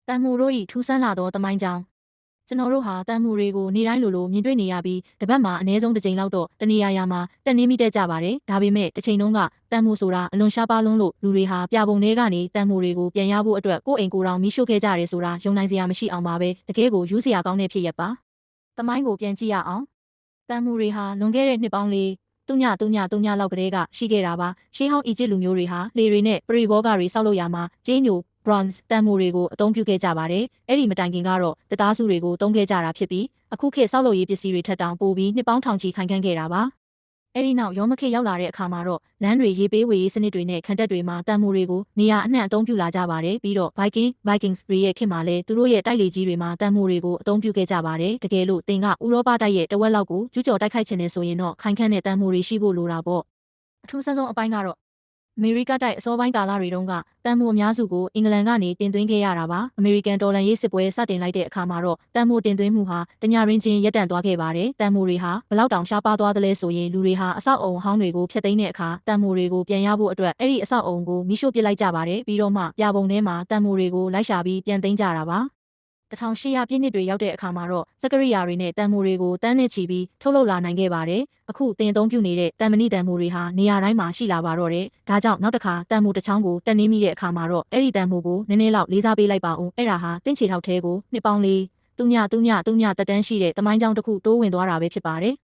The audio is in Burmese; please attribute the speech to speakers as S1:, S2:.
S1: တန်မိုတို့၏ထူးဆန်းလာသောသမိုင်းကြောင်းကျွန်တော်တို့ဟာတန်မိုတွေကိုနေတိုင်းလိုမြင်တွေ့နေရပြီးတစ်ပတ်မှာအနည်းဆုံးတစ်ကြိမ်လောက်တော့တနေရာမှာတက်နေမိတတ်ကြပါတယ်ဒါပေမဲ့တစ်ချိန်တုန်းကတန်မိုဆိုတာအလွန်ရှားပါးလွန်းလို့လူတွေဟာပြပုံထဲကနေတန်မိုတွေကိုပြန်ရဖို့အတွက်ကိုယ့်အိမ်ကိုယ်တော်မိရှို့ခဲ့ကြတယ်ဆိုတာယုံနိုင်စရာမရှိအောင်ပါပဲတကယ်ကိုယူစရာကောင်းတဲ့ဖြစ်ရပ်ပါသမိုင်းကိုပြန်ကြည့်ရအောင်တန်မိုတွေဟာလွန်ခဲ့တဲ့နှစ်ပေါင်းလေး3 လောက်ကလေးကရှိခဲ့တာပါရှေးဟောင်းအီဂျစ်လူမျိုးတွေဟာလေတွေနဲ့ပရိဘောဂတွေဆောက်လုပ်ရာမှာကျင်းညိုbronze တန်မိုတွေကိုအသုံးပြုခဲ့ကြပါတယ်။အဲ့ဒီမတိုင်ခင်ကတော့တသားစုတွေကိုသုံးခဲ့ကြတာဖြစ်ပြီးအခုခေတ်ဆောက်လုပ်ရေးပစ္စည်းတွေထက်တောင်ပိုပြီးနှစ်ပေါင်းထောင်ချီခိုင်ခန့်ခဲ့တာပါ။အဲ့ဒီနောက်ရောမခေတ်ရောက်လာတဲ့အခါမှာတော့လမ်းတွေရေပေးဝေရေးစနစ်တွေနဲ့ခံတပ်တွေမှာတန်မိုတွေကိုနေရာအနှံ့အသုံးပြုလာကြပါတယ်။ပြီးတော့ Vikings တွေရဲ့ခေတ်မှာလည်းသူတို့ရဲ့တိုက်လေကြီးတွေမှာတန်မိုတွေကိုအသုံးပြုခဲ့ကြပါတယ်။တကယ်လို့သင်ကဥရောပတိုက်ရဲ့တဝက်လောက်ကိုကျူးကျော်တိုက်ခိုက်ခြင်းနဲ့ဆိုရင်တော့ခိုင်ခန့်တဲ့တန်မိုတွေရှိဖို့လိုတာပေါ့။အထူးဆန်းဆုံးအပိုင်းကတော့အမေရိကတိုက်အစောပိုင်းကာလတွေတုန်းကတန်မိုအများစုကိုအင်္ဂလန်ကနေတင်သွင်းခဲ့ရတာပါအမေရိကန်တော်လှန်ရေးစစ်ပွဲစတင်လိုက်တဲ့အခါမှာတော့တန်မိုတင်သွင်းမှုဟာတညရင်းချင်းရပ်တန့်သွားခဲ့ပါတယ်တန်မိုတွေဟာဘလောက်တောင်ရှားပါးသွားသလဲဆိုရင်လူတွေဟာအဆောက်အုံဟောင်းတွေကိုဖျက်သိမ်းတဲ့အခါတန်မိုတွေကိုပြန်ရဖို့အတွက်အဲ့ဒီအဆောက်အုံကိုမိရှို့ပစ်လိုက်ကြပါတယ်ပြီးတော့မှပြပုံထဲမှာတန်မိုတွေကိုလိုက်ရှာပြီးပြန်သိမ်းကြတာပါ1800ပြည့်နှစ်တွေရောက်တဲ့အခါမှာတော့စကရိယာတွေနဲ့တန်မိုတွေကိုတန်းနဲ့ချီပြီးထုတ်လုပ်လာနိုင်ခဲ့ပါတယ်။အခုသင်အသုံးပြုနေတဲ့တန်မဏိတန်မိုတွေဟာနေရာတိုင်းမှာရှိလာပါတော့တယ်။ဒါကြောင့်နောက်တစ်ခါတန်မိုတစ်ချောင်းကိုတက်နေမိတဲ့အခါမှာတော့အဲ့ဒီတန်မိုကိုနည်းနည်းလောက်လေးစားပေးလိုက်ပါဦး။အဲ့ဒါဟာတင့်ချေထောက်သေးကိုနှစ်ပေါင်းလေး3 3 3 3တက်တန်းရှိတဲ့တမိုင်းကြောင်းတစ်ခုတိုးဝင်သွားတာပဲဖြစ်ပါတယ်။